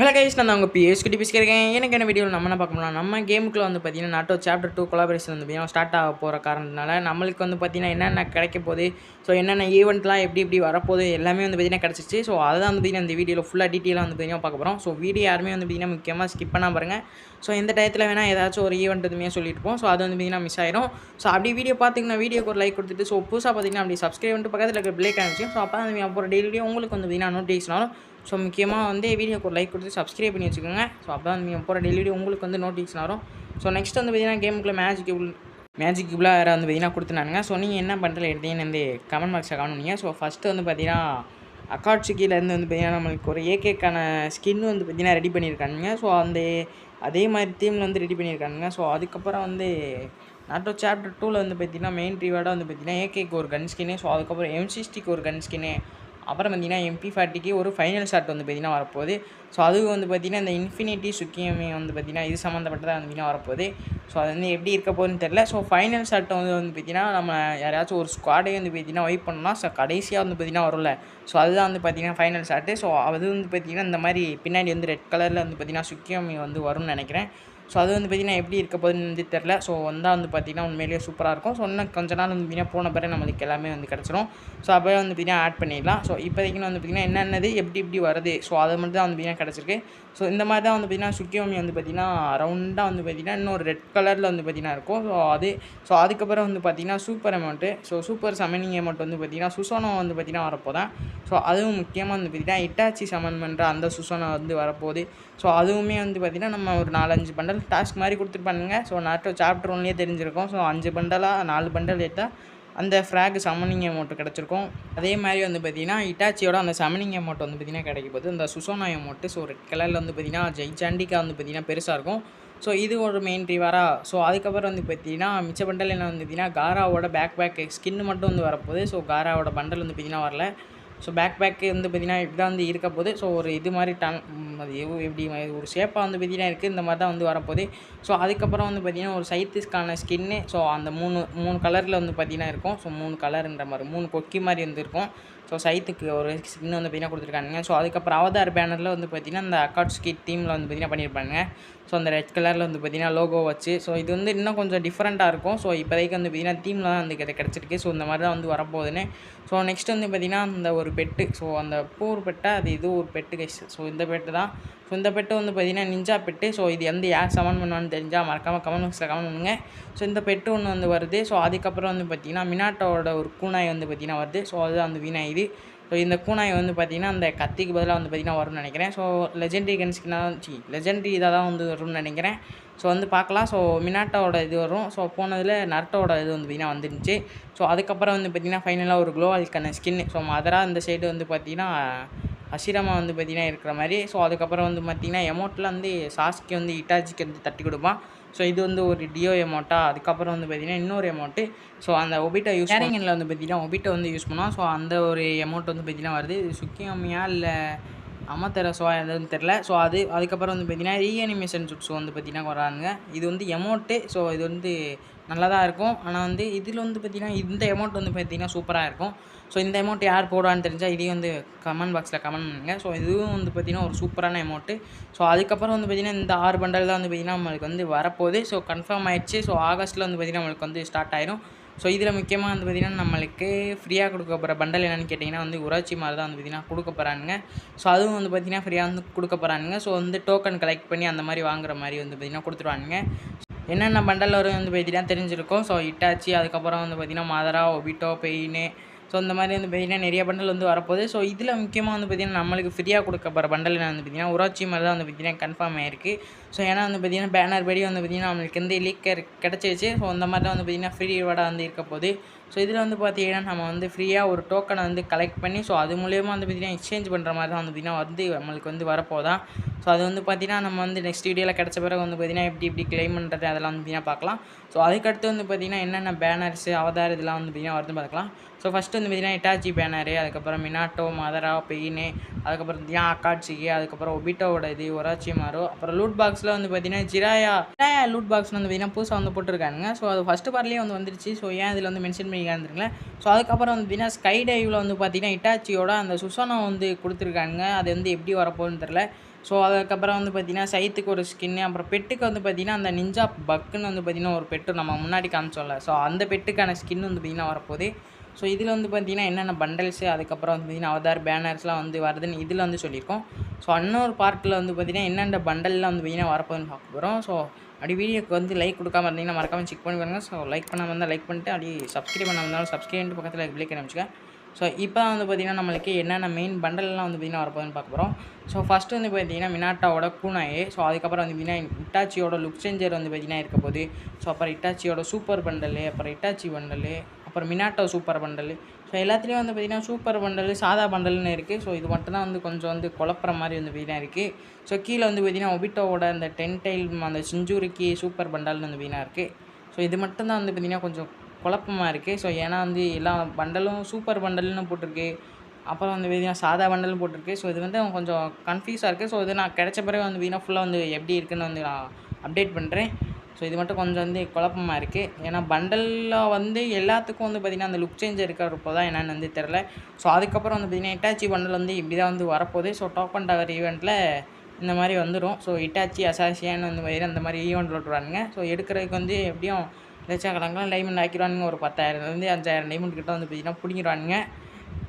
Hello guys, நான் உங்கள் PS குட்டி பேசிக்கிறேன். எனக்கு என்ன வீடியோவில் நம்ம என்ன பார்க்கணும், நம்ம கேமுக்குள்ள வந்து பார்த்தீங்கன்னா நாட்டோ சாப்டர் 2 கொலாபரேஷன் வந்து பார்த்தீங்கன்னா ஸ்டார்ட் ஆக போகிற காரணத்தினால நம்மளுக்கு வந்து பார்த்தீங்கன்னா என்னென்ன கிடைக்க போகுது, ஸோ என்னென்ன ஈவெண்ட்லாம் எப்படி வரப்போகுது எல்லாமே வந்து பார்த்தீங்கன்னா கிடச்சிச்சு. ஸோ அதை தான் வந்து பார்த்தீங்கன்னா இந்த வீடியோவில் ஃபுல்லாக டீட்டெயிலாக வந்து பார்த்தீங்கன்னா பார்க்க போகிறோம். ஸோ வீடியோ யாருமே வந்து பார்த்தீங்கன்னா முக்கியமாக ஸ்கிப் பண்ணால் பாருங்கள். ஸோ இந்த டயத்தில் வேணால் ஏதாச்சும் ஒரு ஈவெண்ட் எதுவுமே சொல்லிட்டு இருப்போம். ஸோ அது வந்து பார்த்தீங்கன்னா மிஸ் ஆயிரும். ஸோ அப்படி வீடியோ பார்த்தீங்கன்னா வீடியோக்கு ஒரு லைக் கொடுத்துட்டு, ஸோ புதுசாக பார்த்தீங்கன்னா அப்படி சப்ஸ்கிரைப் பண்ணிட்டு பக்கத்தில் இருக்க பிளேக் ஆனிச்சு. ஸோ அப்போ தான் அப்புறம் டெய்லியும் உங்களுக்கு வந்து பார்த்தீங்கன்னா நோட்டிஃபிகேஷன் வரும். ஸோ முக்கியமாக வந்து வீடியோக்கு ஒரு லைக் கொடுத்து சப்ஸ்கிரைப் பண்ணி வச்சுக்கோங்க. ஸோ அப்போ தான் நீங்கள் போகிற டெய்லி உங்களுக்கு வந்து நோட்டிஃபிகேஷன் வரும். ஸோ நெக்ஸ்ட் வந்து பார்த்தீங்கன்னா கேமுக்குள்ளே மேஜிக் கியூப்லாம் வேறு வந்து பார்த்தீங்கன்னா கொடுத்துனானுங்க. ஸோ நீங்கள் என்ன பண்ணுறது எடுத்தீங்கன்னு வந்து கமெண்ட் பாக்ஸில் கமெண்ட் பண்ணிங்க. ஸோ ஃபஸ்ட்டு வந்து பார்த்தீங்கன்னா அக்காட்சிக்கிலேருந்து வந்து பார்த்தீங்கன்னா நம்மளுக்கு ஒரு ஏகேக்கான ஸ்கின் வந்து பார்த்தீங்கன்னா ரெடி பண்ணியிருக்கானுங்க. ஸோ அதே மாதிரி தீமில் வந்து ரெடி பண்ணியிருக்கானுங்க. ஸோ அதுக்கப்புறம் வந்து நாட்டோ சாப்டர் 2ல் வந்து பார்த்தீங்கன்னா மெயின் ரிவார்டாக வந்து பார்த்தீங்கன்னா ஏகேக்கு ஒரு கன் ஸ்கின்னு, ஸோ அதுக்கப்புறம் M60க்கு ஒரு கன் ஸ்கின்னு, அப்புறம் பார்த்தீங்கன்னா MP40க்கு ஒரு ஃபைனல் ஷாட் வந்து பார்த்தீங்கன்னா வரப்போகுது. ஸோ அதுவும் வந்து பார்த்தீங்கன்னா இந்த இன்ஃபினிட்டி சுக்கியமி வந்து பார்த்தீங்கன்னா இது சம்மந்தப்பட்டதாக வந்து பார்த்தீங்கன்னா வரப்போகுது. ஸோ அது வந்து எப்படி இருக்க போகுதுன்னு தெரில. ஸோ ஃபைனல் ஷாட்டை வந்து பார்த்தீங்கன்னா நம்ம யாராச்சும் ஒரு ஸ்குவாடே வந்து பார்த்தீங்கன்னா வைப் பண்ணோம்னா ஸோ கடைசியாக வந்து பார்த்தீங்கன்னா வரும்ல, ஸோ அதுதான் வந்து பார்த்தீங்கன்னா ஃபைனல் ஷாட்டு. ஸோ அது வந்து பார்த்தீங்கன்னா இந்த மாதிரி பின்னாடி வந்து ரெட் கலரில் வந்து பார்த்தீங்கன்னா சுக்கியமி வந்து வரும்னு நினைக்கிறேன். ஸோ அது வந்து பார்த்திங்கன்னா எப்படி இருக்க போகுதுன்னு வந்து தெரில. ஸோ வந்தால் வந்து பார்த்திங்கன்னா உண்மையிலேயே சூப்பராக இருக்கும். ஸோ இன்னும் கொஞ்ச நாள் வந்து பார்த்திங்கன்னா போன பிறகு நம்மளுக்கு எல்லாமே வந்து கிடச்சிரும். ஸோ அப்போயே வந்து பார்த்திங்கன்னா ஆட் பண்ணிடலாம். ஸோ இப்போதைக்கு வந்து பார்த்திங்கன்னா என்னென்னது எப்படி வருது, ஸோ அது மட்டும் தான் வந்து பார்த்திங்கன்னா கிடச்சிருக்கு. ஸோ இந்த மாதிரி தான் வந்து பார்த்திங்கன்னா சுக்கியோமி வந்து பார்த்திங்கன்னா ரவுண்டாக வந்து பார்த்திங்கன்னா இன்னொரு ரெட் கலரில் வந்து பார்த்திங்கன்னா இருக்கும். ஸோ அதுக்கப்புறம் வந்து பார்த்திங்கன்னா சூப்பர் அமௌண்ட்டு, ஸோ சூப்பர் சமனிங் அமௌண்ட் வந்து பார்த்திங்கன்னா சுசோனோ வந்து பார்த்திங்கன்னா வரப்போதான். ஸோ அதுவும் முக்கியமாக வந்து பார்த்திங்கன்னா இட்டாச்சி சமன் பண்ணுற அந்த சுசோனோ வந்து வரப்போகுது. ஸோ அதுவுமே வந்து பார்த்திங்கன்னா நம்ம ஒரு 4-5 பண்டல் டாஸ்க் மாதிரி கொடுத்துருப்பானுங்க. ஸோ நாட்டோ சாப்டர் 1லேயே தெரிஞ்சிருக்கும். ஸோ 5 பண்டலாக 4 பண்டல் எடுத்தால் அந்த ஃப்ராக் சமனிங் அமௌண்ட் கிடச்சிருக்கும். அதே மாதிரி வந்து பார்த்திங்கன்னா இட்டாச்சியோட அந்த சமனிங் அமௌண்ட் வந்து பார்த்திங்கன்னா கிடைக்கும் போது இந்த சுசோனோ அமௌண்ட்டு ஸோ ரெட் கலரில் வந்து பார்த்திங்கன்னா ஜெய்சாண்டிக்காக வந்து பார்த்திங்கன்னா பெருசாக இருக்கும். ஸோ இது ஒரு மெயின் ரிவாரா. ஸோ அதுக்கப்புறம் வந்து பார்த்திங்கன்னா மிச்ச பண்டல் என்ன வந்து பார்த்திங்கன்னா காராவோட பேக் ஸ்கின்னு மட்டும் வந்து வரப்போகுது. ஸோ காராவோட பண்டல் வந்து பார்த்திங்கன்னா வரல. ஸோ பேக்கு வந்து பார்த்திங்கன்னா இப்படி தான் வந்து இருக்க போகுது. ஸோ ஒரு இது மாதிரி அது எப்படி ஒரு ஷேப்பாக வந்து பார்த்திங்கன்னா இருக்குது. இந்த மாதிரி தான் வந்து வரப்போகுது. ஸோ அதுக்கப்புறம் வந்து பார்த்திங்கன்னா ஒரு சைத்திஸ்க்கான ஸ்கின்னு, ஸோ அந்த மூணு கலரில் வந்து பார்த்திங்கன்னா இருக்கும். ஸோ 3 கலருன்ற மாதிரி 3 கொக்கி மாதிரி வந்து இருக்கும். ஸோ சைத்துக்கு ஒரு ஸ்கின் வந்து பார்த்திங்கன்னா கொடுத்துருக்காங்க. ஸோ அதுக்கப்புறம் அவதார் பேனரில் வந்து பார்த்திங்கன்னா இந்த அக்காட்ஸ்கி டீமில் வந்து பார்த்திங்கன்னா பண்ணியிருப்பாங்க. ஸோ அந்த ரெட் கலரில் வந்து பார்த்திங்கன்னா லோகோ வச்சு, ஸோ இது வந்து இன்னும் கொஞ்சம் டிஃப்ரெண்ட்டாக இருக்கும். ஸோ இப்போதைக்கு வந்து பார்த்திங்கன்னா தீமில் தான் வந்து கிடச்சிருக்கு. ஸோ இந்த மாதிரி தான் வந்து வரப்போகுதுன்னு. ஸோ நெக்ஸ்ட் வந்து பார்த்திங்கன்னா அந்த ஒரு பெட்டு, ஸோ அந்த பூர் பெட்டை அது இது ஒரு பெட்டு கைஸ். ஸோ இந்த பெட்டு தான். ஸோ இந்த பெட்டு வந்து பார்த்திங்கன்னா நிஞ்சா பெட்டு. ஸோ இது யார் சமன் பண்ணுவான்னு தெரிஞ்சால் மறக்காமல் கமெண்ட் பாக்ஸில் கமெண்ட் பண்ணுங்க. ஸோ இந்த பெட்டு ஒன்று வந்து வருது. ஸோ அதுக்கப்புறம் வந்து பார்த்திங்கன்னா மினாட்டோட ஒரு கூனாய் வந்து பார்த்திங்கன்னா வருது. ஸோ அதுதான் வந்து வீணாயுது. ஸோ இந்த கூனாய் வந்து பார்த்திங்கன்னா அந்த கத்திக்கு பதிலாக வந்து பார்த்திங்கன்னா வரும்னு நினைக்கிறேன். ஸோ லெஜெண்டரி கன்ஸ்கினாக லெஜெண்டரி இதாக தான் வந்து வரும்னு நினைக்கிறேன். ஸோ வந்து பார்க்கலாம். ஸோ மினாட்டோட இது வரும். ஸோ போனதில் நர்ட்டோட இது வந்து பார்த்திங்கன்னா வந்துருந்துச்சு. ஸோ அதுக்கப்புறம் வந்து பார்த்திங்கன்னா ஃபைனலாக ஒரு க்ளோவால்கான ஸ்கின்னு. ஸோ மதராக இந்த சைடு வந்து பார்த்திங்கன்னா அசிரமா வந்து பார்த்திங்கன்னா இருக்கிற மாதிரி. ஸோ அதுக்கப்புறம் வந்து பார்த்திங்கன்னா எமௌண்ட்டில் வந்து சாஸ்கி வந்து இட்டாச்சிக்கு வந்து தட்டி கொடுப்பான். ஸோ இது வந்து ஒரு டியோ எமௌண்ட்டா. அதுக்கப்புறம் வந்து பார்த்திங்கன்னா இன்னொரு எமௌண்ட்டு, ஸோ அந்த ஒபிட்டா ஷேரிங்கில் வந்து பார்த்திங்கன்னா ஒபிட்டா வந்து யூஸ் பண்ணோம். ஸோ அந்த ஒரு எமௌண்ட் வந்து பார்த்திங்கன்னா வருது. இது சுக்கியோமியா இல்லை அமத்தெரசோவா எதுன்னு தெரில. ஸோ அதுக்கப்புறம் வந்து பார்த்திங்கன்னா ரீஅனிமேஷன் சுட்ஸ் வந்து பார்த்திங்கன்னா வராங்க. இது வந்து எமௌண்ட்டு. ஸோ இது வந்து நல்லா தான் இருக்கும். ஆனால் வந்து இதில் வந்து பார்த்திங்கன்னா இந்த எமௌண்ட் வந்து பார்த்திங்கன்னா சூப்பராக இருக்கும். ஸோ இந்த அமௌண்ட் யார் போடுவான்னு தெரிஞ்சால் இதையும் வந்து கமெண்ட் பாக்ஸில் கமெண்ட் பண்ணுங்க. ஸோ இதுவும் வந்து பார்த்திங்கன்னா ஒரு சூப்பரான அமௌண்ட்டு. ஸோ அதுக்கப்புறம் வந்து பார்த்திங்கன்னா இந்த 6 பண்டல் தான் வந்து பார்த்திங்கன்னா நம்மளுக்கு வந்து வரப்போகுது. ஸோ கன்ஃபார்ம் ஆயிடுச்சு. ஸோ ஆகஸ்ட்டில் வந்து பார்த்திங்கன்னா நம்மளுக்கு வந்து ஸ்டார்ட் ஆயிரும். ஸோ இதில் முக்கியமாக வந்து பார்த்திங்கன்னா நம்மளுக்கு ஃப்ரீயாக கொடுக்க போகிற பண்டல் என்னென்னு கேட்டிங்கன்னா வந்து உராச்சி மாதிரி தான் வந்து பார்த்திங்கன்னா கொடுக்க போகிறானுங்க. ஸோ அதுவும் வந்து பார்த்திங்கன்னா ஃப்ரீயாக வந்து கொடுக்க போகிறானுங்க. ஸோ வந்து டோக்கன் கலெக்ட் பண்ணி அந்த மாதிரி வாங்குற மாதிரி வந்து பார்த்திங்கன்னா கொடுத்துருவானுங்க. என்னென்ன பண்டல் வரும் வந்து பார்த்திங்கன்னா தெரிஞ்சிருக்கும். ஸோ இட்டாச்சி, அதுக்கப்புறம் வந்து பார்த்திங்கன்னா மதரா, ஒபிட்டோ, பெயின்னு, ஸோ இந்த மாதிரி வந்து பார்த்திங்கன்னா நிறைய பண்டல் வந்து வரப்போகுது. ஸோ இதில் முக்கியமாக வந்து பார்த்திங்கன்னா நம்மளுக்கு ஃப்ரீயாக கொடுக்க போகிற பண்டல் என்ன வந்து பார்த்திங்கன்னா உராச்சி மாதிரி தான் வந்து பார்த்திங்கன்னா கன்ஃபார்ம் ஆகிருக்கு. ஸோ ஏன்னா வந்து பார்த்திங்கன்னா பேனர் படி வந்து பார்த்திங்கன்னா நம்மளுக்கு எந்த லீக்கர் கிடச்சிருச்சு. ஸோ அந்த மாதிரி தான் வந்து பார்த்திங்கன்னா ஃப்ரீ ரிவார்டாக வந்து இருக்க போகுது. ஸோ இதில் வந்து பார்த்திங்கன்னா நம்ம வந்து ஃப்ரீயாக ஒரு டோக்கனை வந்து கலெக்ட் பண்ணி, ஸோ அது மூலியமாக வந்து பார்த்திங்கன்னா எக்ஸ்சேஞ்ச் பண்ணுற மாதிரி தான் வந்து பார்த்திங்கன்னா நம்மளுக்கு வந்து வரப்போதான். ஸோ அது வந்து பார்த்திங்கன்னா நம்ம வந்து நெக்ஸ்ட் வீடியோவில் கிடச்ச பிறகு வந்து பார்த்திங்கன்னா எப்படி கிளைம் பண்ணுறது அதெல்லாம் வந்து பார்த்திங்கன்னா பார்க்கலாம். ஸோ அதுக்கடுத்து வந்து பார்த்திங்கன்னா என்னென்ன பேனர்ஸு அவதார் இதெல்லாம் வந்து பார்த்திங்கன்னா வருது பார்க்கலாம். ஸோ ஃபஸ்ட்டு வந்து பார்த்திங்கன்னா இட்டாச்சி பேனரு, அதுக்கப்புறம் மினாட்டோ, மதரா, பெயின்னு, அதுக்கப்புறம் பார்த்திங்கன்னா அக்காட்சிக்கு, அதுக்கப்புறம் ஒபிட்டோவோட இது ஒராச்சி மாரோ, அப்புறம் லூட் பாக்ஸில் வந்து பார்த்திங்கன்னா ஜிராயா லூட் பாக்ஸ் வந்து பார்த்திங்கன்னா புதுசாக வந்து போட்டிருக்காங்க. ஸோ அது ஃபஸ்ட்டு பார்ட்லேயே வந்து வந்துருச்சு. ஸோ ஏன் இதில் வந்து மென்ஷன் பண்ணி காந்துருங்களேன். ஸோ அதுக்கப்புறம் வந்து பார்த்திங்கன்னா ஸ்கை டைவில் வந்து பார்த்திங்கன்னா இட்டாச்சியோட அந்த சுசோனோ வந்து கொடுத்துருக்காங்க. அது வந்து எப்படி வரப்போகுதுன்னு தெரில. ஸோ அதுக்கப்புறம் வந்து பார்த்திங்கன்னா சைத்துக்கு ஒரு ஸ்கின்னு, அப்புறம் பெட்டுக்கு வந்து பார்த்திங்கன்னா அந்த நிஞ்சா பக்குன்னு வந்து பார்த்திங்கன்னா ஒரு பெட்டு நம்ம முன்னாடி காமிச்சோம்ல, ஸோ அந்த பெட்டுக்கான ஸ்கின் வந்து பார்த்திங்கன்னா வரப்போகுது. ஸோ இதில் வந்து பார்த்திங்கன்னா என்னென்ன பண்டல்ஸு, அதுக்கப்புறம் வந்து பார்த்திங்கன்னா அவதார் பேனர்ஸ்லாம் வந்து வருதுன்னு இதில் வந்து சொல்லியிருக்கோம். ஸோ இன்னொரு பார்ட்டில் வந்து பார்த்திங்கன்னா என்னென்ன பண்டல்லாம் வந்து பார்த்திங்கன்னா வரப்போகுதுன்னு பார்க்க போகிறோம். ஸோ அப்படி வீடியோக்கு வந்து லைக் கொடுக்காம இருந்தீங்கன்னா மறக்காமல் செக் பண்ணி பாருங்கள். ஸோ லைக் பண்ணாமல் இருந்தால் லைக் பண்ணிட்டு அப்படி சப்ஸ்கிரைப் பண்ணாமல் இருந்தாலும் சப்ஸ்கிரைப் பக்கத்தில் பிள்ளைக்கு ஆரம்பிச்சுக்க. ஸோ இப்போ வந்து பார்த்திங்கன்னா நம்மளுக்கு என்னென்ன மெயின் பண்டல்லாம் வந்து பார்த்திங்கன்னா வரப்போகுதுன்னு பார்க்க போகிறோம். ஸோ ஃபஸ்ட்டு வந்து பார்த்திங்கன்னா மினாட்டாவோட கூனாயே, ஸோ அதுக்கப்புறம் வந்து பார்த்திங்கன்னா இட்டாச்சியோட லுக் சேஞ்சர் வந்து பார்த்திங்கன்னா இருக்க போகுது. ஸோ அப்புறம் இட்டாச்சியோட சூப்பர் பண்டலு, அப்புறம் இட்டாச்சி பண்டலு, அப்புறம் மினாட்டோ சூப்பர் பண்டலு. ஸோ எல்லாத்துலேயும் வந்து பார்த்திங்கன்னா சூப்பர் பண்டலு, சாதா பண்டல்னு இருக்குது. ஸோ இது மட்டும் தான் வந்து கொஞ்சம் வந்து குழப்புற மாதிரி வந்து பார்த்திங்கன்னா இருக்குது. ஸோ கீழே வந்து பார்த்திங்கன்னா ஒபிட்டோவோட அந்த 10 டைல் அந்த செஞ்சுரிக்கு சூப்பர் பண்டல்னு வந்து பார்த்திங்கன்னா இருக்குது. ஸோ இது மட்டும் தான் வந்து பார்த்திங்கன்னா கொஞ்சம் குழப்பமாக இருக்குது. ஸோ ஏன்னா வந்து எல்லா பண்டலும் சூப்பர் பண்டல்னு போட்டிருக்கு, அப்புறம் வந்து பார்த்திங்கன்னா சாதா பண்டலும் போட்டிருக்கு. ஸோ இது வந்து கொஞ்சம் கன்ஃபியூஸாக இருக்குது. ஸோ இது நான் கிடைச்ச பிறகு வந்து பார்த்திங்கன்னா ஃபுல்லாக வந்து எப்படி இருக்குன்னு வந்து நான் அப்டேட் பண்ணுறேன். ஸோ இது மட்டும் கொஞ்சம் வந்து குழப்பமாக இருக்குது. ஏன்னா பண்டலில் வந்து எல்லாத்துக்கும் வந்து பார்த்திங்கன்னா அந்த லுக் சேஞ்ச் இருக்கிறப்போ தான் என்னென்னு வந்து தெரில. ஸோ அதுக்கப்புறம் வந்து பார்த்திங்கன்னா இட்டாச்சி பண்டல் வந்து இப்படி தான் வந்து வரப்போகுது. ஸோ டோக்கன் டவர் ஈவெண்ட்டில் இந்த மாதிரி வந்துடும். ஸோ இட்டாச்சி அசாசியான்னு வந்து பார்த்திங்கன்னா இந்த மாதிரி ஈவெண்ட் விட்டுருவானுங்க. ஸோ எடுக்கிறதுக்கு வந்து எப்படியும் லட்சக்கணக்கில் டைமண்ட் ஆக்கிடுவானுங்க. ஒரு 10,000லேருந்து 5,000 டைமண்ட் கிட்ட வந்து பார்த்திங்கன்னா பிடிங்கிடுவானுங்க.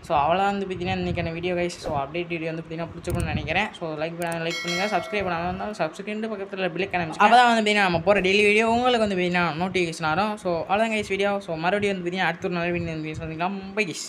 ஸோ அவ்வளோதான் வந்து பார்த்திங்கன்னா இன்றைக்கான video guys. So update video வந்து பார்த்திங்கன்னா பிடிச்சிக்கணும்னு நினைக்கிறேன். ஸோ லைக் பண்ணுங்கள், சப்ஸ்கிரைப் பண்ணாமல் இருந்தாலும் சப்ஸ்கிரைப் பக்கத்தில் பில்லை காமிச்சு அப்போ தான் வந்து பார்த்திங்கன்னா நம்ம போகிற டெய்லி வீடியோ உங்களுக்கு வந்து பார்த்திங்கன்னா நோட்டிஃபிகேஷன் வரும். ஸோ அவ்வளோதான் கைஸ் வீடியோ. ஸோ மறுபடியும் வந்து பார்த்திங்கன்னா அடுத்த ஒரு நல்ல வீடியோ வந்து சந்திக்கலாம். Bye guys.